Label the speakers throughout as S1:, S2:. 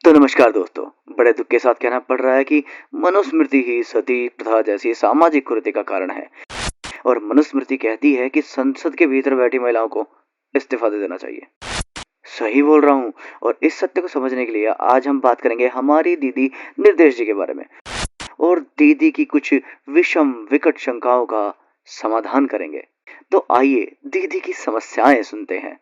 S1: तो नमस्कार दोस्तों। बड़े दुख के साथ कहना पड़ रहा है कि मनुस्मृति ही सती प्रथा जैसी सामाजिक कुरीति का कारण है। और मनुस्मृति कहती है कि संसद के भीतर बैठी महिलाओं को इस्तीफा दे देना चाहिए। सही बोल रहा हूँ। और इस सत्य को समझने के लिए आज हम बात करेंगे हमारी दीदी निर्देश जी के बारे में। और दीदी की कुछ विषम विकट शंकाओं का समाधान करेंगे। तो आइए दीदी की समस्याएं सुनते हैं।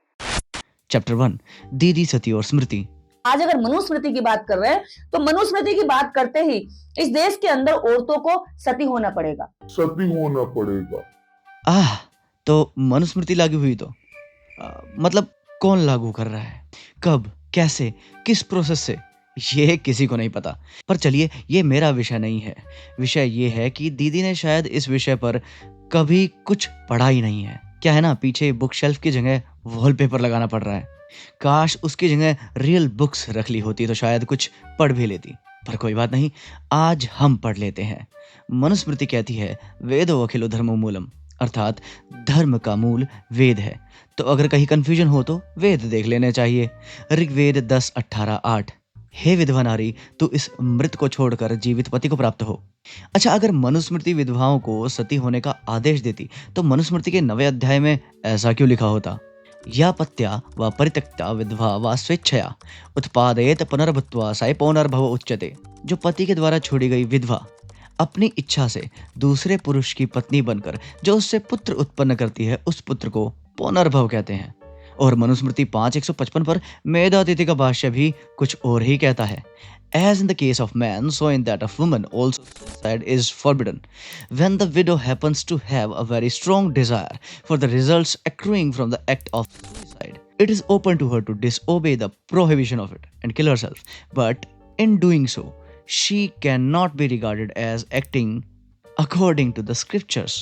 S2: चैप्टर 1 दीदी सती और स्मृति।
S3: आज अगर मनुस्मृति की बात कर रहे हैं तो मनुस्मृति की बात करते ही इस देश के अंदर औरतों को सती होना पड़ेगा।
S2: तो मनुस्मृति लागू हुई तो मतलब कौन लागू कर रहा है, कब, कैसे, किस प्रोसेस से, ये किसी को नहीं पता। पर चलिए, ये मेरा विषय नहीं है। विषय ये है कि दीदी ने शायद इस विषय पर कभी कुछ पढ़ा ही नहीं है। क्या है ना, पीछे बुक शेल्फ की जगह वॉलपेपर लगाना पड़ रहा है। काश उसकी जगह रियल बुक्स रख ली होती तो शायद कुछ पढ़ भी लेती। पर कोई बात नहीं, आज हम पढ़ लेते हैं। मनुस्मृति कहती है वेदो अखिलो धर्मो मूलम, अर्थात धर्म का मूल वेद है। तो अगर कहीं कंफ्यूजन हो तो वेद देख लेने चाहिए। ऋग्वेद 10:18-8, हे विधवा नारी, तू इस मृत को छोड़कर जीवित पति को प्राप्त हो। अच्छा, अगर मनुस्मृति विधवाओं को सती होने का आदेश देती तो मनुस्मृति के 9वें अध्याय में ऐसा क्यों लिखा होता? या पत्या व परित्यक्ता विधवा व स्वेच्छया उत्पादयेत पुनर्भूत्वा साय पुनर्भव उच्यते। जो पति के द्वारा छोड़ी गई विधवा अपनी इच्छा से दूसरे पुरुष की पत्नी बनकर जो उससे पुत्र उत्पन्न करती है, उस पुत्र को पुनर्भव कहते हैं। और मनुस्मृति 5:155 पर मेधातिथि का भाष्य भी कुछ और ही कहता है। As in the case of man, so in that of woman also suicide is forbidden. When the widow happens to have a very strong desire for the results accruing from the act of suicide, it is open to her to disobey the prohibition of it and kill herself. But in doing so, she cannot be regarded as acting according to the scriptures.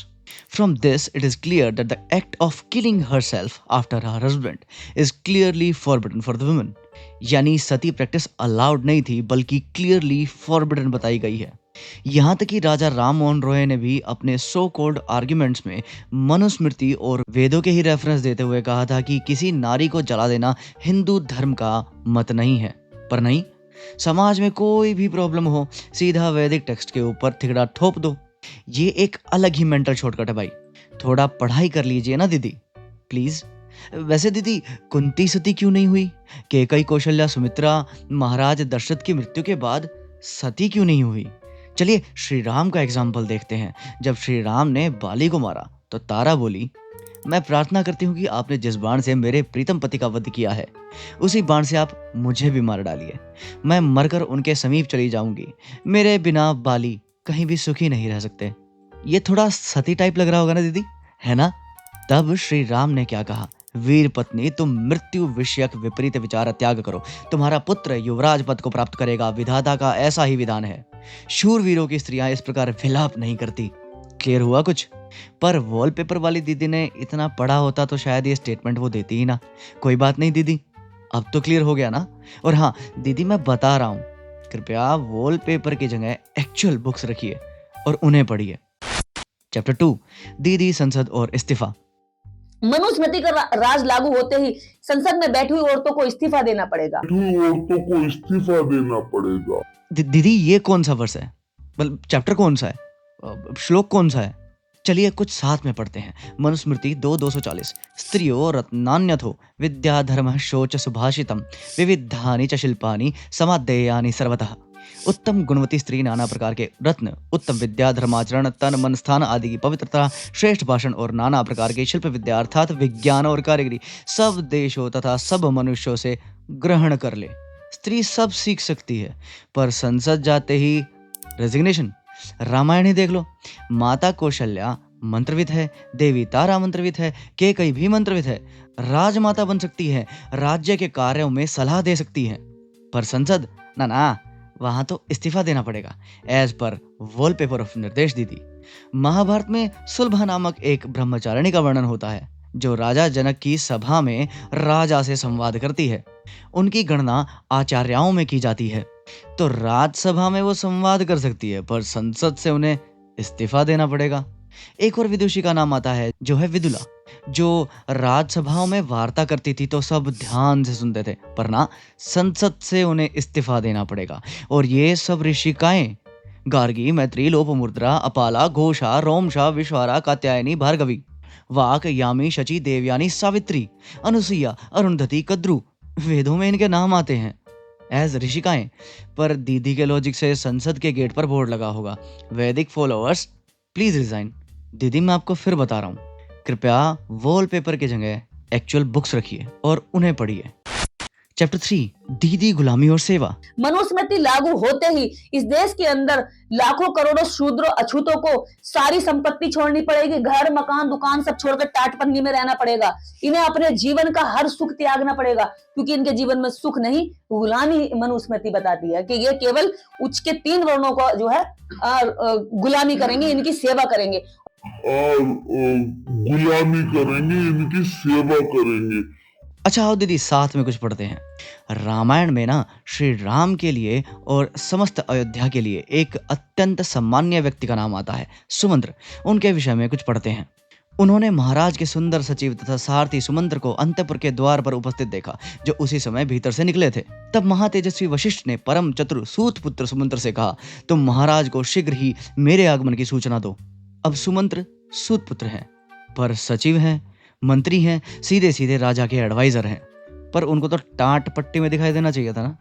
S2: From this, it is clear that the act of killing herself after her husband is clearly forbidden for the woman. यानी सती practice allowed नहीं थी, बल्कि clearly forbidden बताई गई है। यहाँ तक कि राजा राम मोहन रॉय ने भी अपने सो कॉल्ड आर्ग्यूमेंट्स में मनुस्मृति और वेदों के ही रेफरेंस देते हुए कहा था कि किसी नारी को जला देना हिंदू धर्म का मत नहीं है। पर नहीं, समाज में कोई भी प्रॉब्लम हो, सीधा वैदिक टेक्स्ट के ऊपर थिगड़ा ठोप दो। ये एक अलग ही मेंटल शॉर्टकट है भाई। थोड़ा पढ़ाई कर लीजिए ना दीदी, प्लीज। वैसे दीदी, कुंती सती क्यों नहीं हुई? कैकेयी, कौशल्या, सुमित्रा, महाराज दशरथ की मृत्यु के बाद सती क्यों नहीं हुई? चलिए श्री राम का एग्जाम्पल देखते हैं। जब श्री राम ने बाली को मारा तो तारा बोली, मैं प्रार्थना करती हूँ कि आपने जिस बाण से मेरे प्रीतम पति का वध किया है, उसी बाण से आप मुझे भी मार डालिए। मैं मरकर उनके समीप चली जाऊंगी। मेरे बिना बाली कहीं भी सुखी नहीं रह सकते। ये थोड़ा सती टाइप लग रहा होगा ना दीदी, है ना? तब श्री राम ने क्या कहा, वीर पत्नी, तुम मृत्यु विषयक विपरीत विचार त्याग करो। तुम्हारा पुत्र युवराज पद को प्राप्त करेगा। विधाता का ऐसा ही विधान है। शूरवीरों की स्त्रियां इस प्रकार विलाप नहीं करती। क्लियर हुआ कुछ? पर वॉलपेपर वाली दीदी ने इतना पढ़ा होता तो शायद ये स्टेटमेंट वो देती ही ना। कोई बात नहीं दीदी, अब तो क्लियर हो गया ना। और हाँ दीदी, मैं बता रहा हूँ, कृपया वॉलपेपर की जगह एक्चुअल बुक्स रखिए और उन्हें पढ़िए। चैप्टर 2 दीदी, संसद और इस्तीफा।
S3: मनुस्मृति का राज लागू होते ही संसद में बैठी हुई औरतों को इस्तीफा देना पड़ेगा।
S2: दीदी, ये कौन सा वर्ष है? मतलब चैप्टर कौन सा है? श्लोक कौन सा है? चलिए कुछ साथ में पढ़ते हैं। मनुस्मृति 2:240 स्त्रियो रत्नान्यथो विद्या धर्म शोच सुभाषितम विविधानि च शिल्पानि समादेयानि सर्वतः। उत्तम गुणवती स्त्री, नाना प्रकार के रत्न, उत्तम विद्या, धर्माचरण, तन मन स्थान आदि की पवित्रता, श्रेष्ठ भाषण और नाना प्रकार के शिल्प विद्या अर्थात विज्ञान और कारीगरी सब देशों तथा सब मनुष्यों से ग्रहण कर ले। स्त्री सब सीख सकती है, पर संसद जाते ही रेजिग्नेशन। रामायण ही देख लो, माता कौशल्या मंत्रविद है, देवी तारा मंत्रविद है, कैकेयी भी मंत्रविद है। राजमाता बन सकती है, राज्य के कार्यों में सलाह दे सकती है। पर संसद ना, वहां तो इस्तीफा देना पड़ेगा एज पर वॉलपेपर ऑफ निर्देश दीदी। महाभारत में सुलभा नामक एक ब्रह्मचारिणी का वर्णन होता है जो राजा जनक की सभा में राजा से संवाद करती है। उनकी गणना आचार्यों में की जाती है, तो राजसभा में वो संवाद कर सकती है, पर संसद से उन्हें इस्तीफा देना पड़ेगा। एक और विदुषी का नाम आता है जो है विदुला। जो राज्यसभाओं में वार्ता करती थी तो सब ध्यान से सुनते थे, पर ना संसद से उन्हें इस्तीफा देना पड़ेगा। और ये सब ऋषिकाएं गार्गी, मैत्री, लोपमुद्रा, अपाला, घोषा, रोमशा, विश्वारा, कात्यायनी, भार्गवी, वाक, यामी, शची, देवयानी, सावित्री, अनुसुईया, अरुंधति, कद्रू, वेदों में इनके नाम आते हैं एज ऋषिकाएं। पर दीदी के लॉजिक से संसद के गेट पर बोर्ड लगा होगा, वैदिक फॉलोअर्स प्लीज रिजाइन। दीदी मैं आपको फिर बता रहा हूँ, कृपया वॉलपेपर की जगह एक्चुअल बुक्स रखिए और उन्हें पढ़िए। चैप्टर 3, दीदी, गुलामी और सेवा।
S3: मनुस्मृति लागू होते ही इस देश के अंदर लाखों करोड़ों शूद्र अछूतों को सारी संपत्ति छोड़नी पड़ेगी, घर, मकान, दुकान सब छोड़कर टाटपन्नी में रहना पड़ेगा। इन्हें अपने जीवन का हर सुख त्यागना पड़ेगा, क्योंकि इनके जीवन में सुख नहीं, गुलामी मनुस्मृति बताती है कि ये केवल उच्च के 3 वर्णों को जो है गुलामी करेंगे, इनकी सेवा करेंगे।
S4: गुलामी करेंगे, इनकी सेवा करेंगे।
S2: अच्छा आओ दीदी साथ में कुछ पढ़ते हैं। रामायण में ना श्री राम के लिए और समस्त अयोध्या के लिए एक अत्यंत सामान्य व्यक्ति का नाम आता है, सुमंत्र। उनके विषय में कुछ पढ़ते हैं। उन्होंने महाराज के सुंदर सचिव तथा सारथी सुमंत्र को अंतपुर के द्वार पर उपस्थित देखा, जो उसी समय भीतर से निकले थे। तब महातेजस्वी वशिष्ठ ने परम चतुर सूत पुत्र सुमंत्र से कहा, तुम महाराज को शीघ्र ही मेरे आगमन की सूचना दो। अब सुमंत्र सूत पुत्र हैं, पर सचिव हैं, मंत्री हैं, सीधे सीधे राजा के एडवाइजर हैं। पर उनको तो टाट पट्टी में दिखाई देना चाहिए था ना,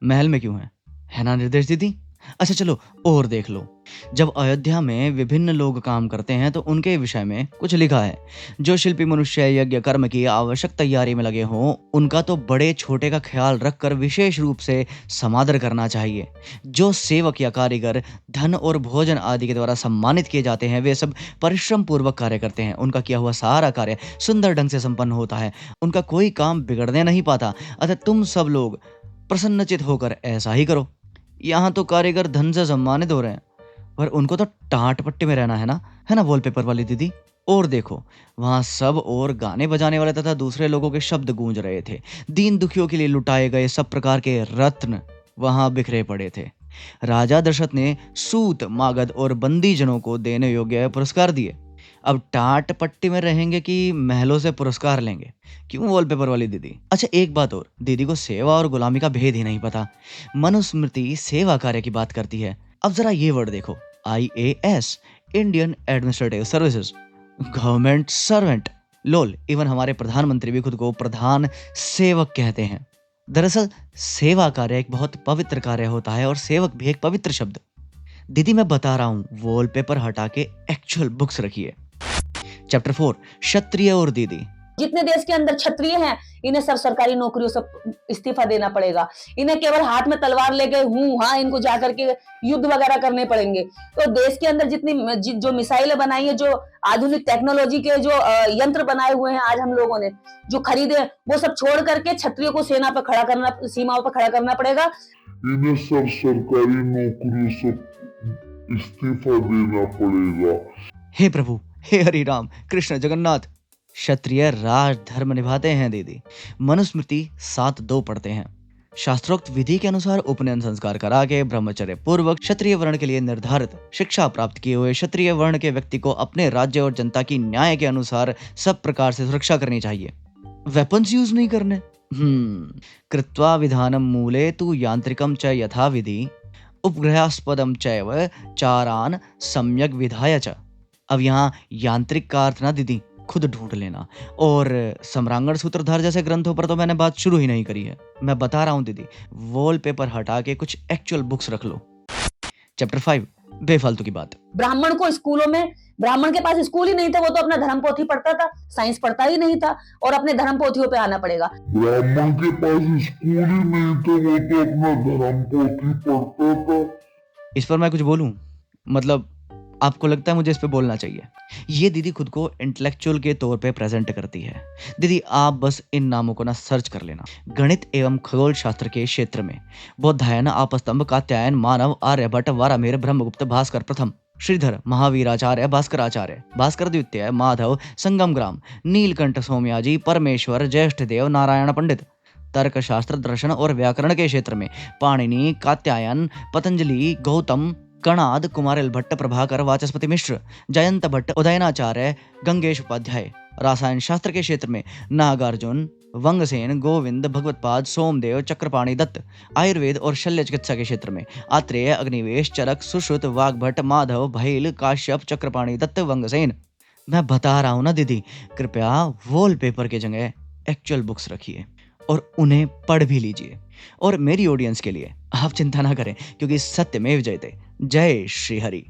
S2: महल में क्यों है ना निर्देश दीदी? अच्छा चलो और देख लो। जब अयोध्या में विभिन्न लोग काम करते हैं तो उनके विषय में कुछ लिखा है। जो शिल्पी मनुष्य यज्ञ कर्म की आवश्यक तैयारी में लगे हों, उनका तो बड़े छोटे का ख्याल रखकर विशेष रूप से समादर करना चाहिए। जो सेवक या कारीगर धन और भोजन आदि के द्वारा सम्मानित किए जाते हैं, वे सब परिश्रम पूर्वक कार्य करते हैं। उनका किया हुआ सारा कार्य सुंदर ढंग से संपन्न होता है, उनका कोई काम बिगड़ने नहीं पाता। अतः तुम सब लोग प्रसन्नचित होकर ऐसा ही करो। यहाँ तो कारीगर धन से सम्मानित हो रहे हैं, पर उनको तो टाट पट्टी में रहना है ना वॉलपेपर वाली दीदी। और देखो वहां सब और गाने बजाने वाले तथा दूसरे लोगों के शब्द गूंज रहे थे। दीन दुखियों के लिए लुटाए गए सब प्रकार के रत्न वहां बिखरे पड़े थे। राजा दशरथ ने सूत, मागध और बंदी जनों को देने योग्य पुरस्कार दिए। अब टाट पट्टी में रहेंगे कि महलों से पुरस्कार लेंगे? क्यों वॉलपेपर वाली दीदी? अच्छा एक बात और, दीदी को सेवा और गुलामी का भेद ही नहीं पता। मनुस्मृति सेवा कार्य की बात करती है। अब जरा ये वर्ड देखो, IAS, Indian administrative services, government servant. Lol, even हमारे प्रधानमंत्री भी खुद को प्रधान सेवक कहते हैं। दरअसल सेवा कार्य एक बहुत पवित्र कार्य होता है और सेवक भी एक पवित्र शब्द। दीदी मैं बता रहा हूँ, वॉलपेपर हटा के एक्चुअल बुक्स रखिए। चैप्टर 4, क्षत्रिय और दीदी।
S3: जितने देश के अंदर क्षत्रिय हैं, इन्हें सब सरकारी नौकरियों से इस्तीफा देना पड़ेगा। इन्हें केवल हाथ में तलवार लेके इनको जाकर के युद्ध वगैरह करने पड़ेंगे। तो देश के अंदर जितनी जो मिसाइलें बनाई है, जो आधुनिक टेक्नोलॉजी के जो यंत्र बनाए हुए हैं आज हम लोगों ने जो खरीदे, वो सब छोड़ करके क्षत्रियों को सेना पर खड़ा करना, सीमाओं पर खड़ा करना पड़ेगा।
S4: इन्हें सब सरकारी नौकरी से इस्तीफा देना पड़ेगा।
S2: हे प्रभु, हे हरि राम कृष्ण जगन्नाथ। क्षत्रिय राज धर्म निभाते हैं दीदी। मनुस्मृति 7:2 पढ़ते हैं। शास्त्रोक्त विधि के अनुसार उपनयन संस्कार करा के ब्रह्मचर्य पूर्वक क्षत्रिय वर्ण के लिए निर्धारित शिक्षा प्राप्त किए हुए क्षत्रिय वर्ण के व्यक्ति को अपने राज्य और जनता की न्याय के अनुसार सब प्रकार से सुरक्षा करनी चाहिए। वेपन्स यूज नहीं करने। कृत्वा विधानम मूले तु यांत्रिकम च यथा विधि उपग्रहास्पदम चैव चारान सम्यक विधाय च। अब यहाँ यांत्रिक का अर्थ ना दीदी खुद ढूंढ लेना, और सम्रांगण सूत्रधार जैसे ग्रंथों पर तो मैंने बात शुरू ही नहीं करी है। मैं बता रहा हूँ दीदी, वॉलपेपर हटा के कुछ एक्चुअल बुक्स रख लो। चैप्टर 5, बेफालतू की बात।
S3: ब्राह्मण को स्कूलों में, ब्राह्मण के पास स्कूल ही नहीं था, वो तो अपना धर्म पोथी पढ़ता था, साइंस पढ़ता ही नहीं था, और अपने धर्म पोथियों पे आना पड़ेगा।
S4: ब्राह्मण के पास स्कूल ही नहीं था, वो तो अपना धर्म पोथी पढ़ता था।
S2: इस पर मैं कुछ बोलूं? मतलब आपको लगता है मुझे इस पे बोलना चाहिए? ये दीदी खुद को इंटेलेक्चुअल के तौर पे प्रेजेंट करती है। दीदी आप बस इन नामों को ना सर्च कर लेना। गणित एवं खगोल शास्त्र के क्षेत्र में बौद्धायन, आपस्तंभ, कात्यायन, मानव, आर्यभट्ट, वारामिहिर, ब्रह्मगुप्त, भास्कर प्रथम, श्रीधर, महावीराचार्य, भास्कराचार्य, भास्कर द्वितीय, माधव, संगम ग्राम, नीलकंठ सोमयाजी, परमेश्वर, ज्येष्ठ देव, नारायण पंडित। तर्क शास्त्र, दर्शन और व्याकरण के क्षेत्र में पाणिनि, कात्यायन, पतंजलि, गौतम, कणाद, कुमारिल भट्ट, प्रभाकर, वाचस्पति मिश्र, जयंत भट्ट, उदयनाचार्य, गंगेश उपाध्याय। रसायन शास्त्र के क्षेत्र में नागार्जुन, वंगसेन, गोविंद, भगवतपाद, सोमदेव, चक्रपाणि दत्त। आयुर्वेद और शल्य चिकित्सा के क्षेत्र में आत्रेय, अग्निवेश, चरक, सुश्रुत, वाग्भट, माधव, भैल, काश्यप, चक्रपाणि दत्त, वंगसेन। मैं बता रहा हूं ना दीदी, कृपया वॉलपेपर की जगह एक्चुअल बुक्स रखिए और उन्हें पढ़ भी लीजिए। और मेरी ऑडियंस के लिए आप चिंता ना करें, क्योंकि सत्यमेव जयते। जय श्री हरि।